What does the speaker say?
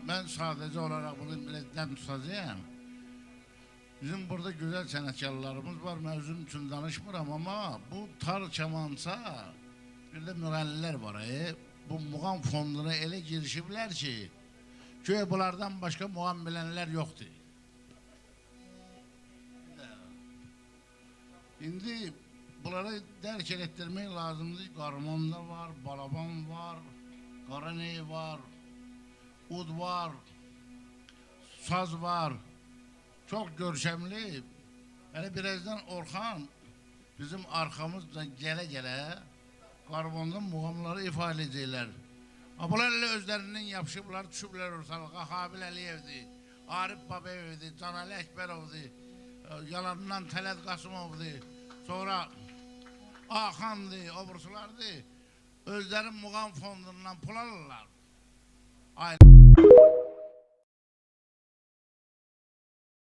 Ben sadece olarak bunu milletten tutacağım. Bizim burada güzel sənətkarlarımız var. Ben özüm için danışmıram ama bu tar çamansa bir de müğənniler var. Bu muğam fonduna ele girişiblər ki, köy bunlardan başka muğam bilenler yoktu. Şimdi bunları dərk ettirmek lazımdır. Qarmonda var, balaban var, qaraney var, ud var, saz var. Çok görkemli. Yani birazdan Orhan bizim arkamızda gele karbondan muğamları ifade edecekler. Bunlarla özlerinin yapışıblar, düşüblər ortalığa. Habil Əliyev'di, Arif Babeyev'di, Canali Ekberov'di, yalanından Təlat Qasımov'di, sonra Axan'dı, obursulardı. Özlerin muğam fondundan pul alırlar. Ayrı.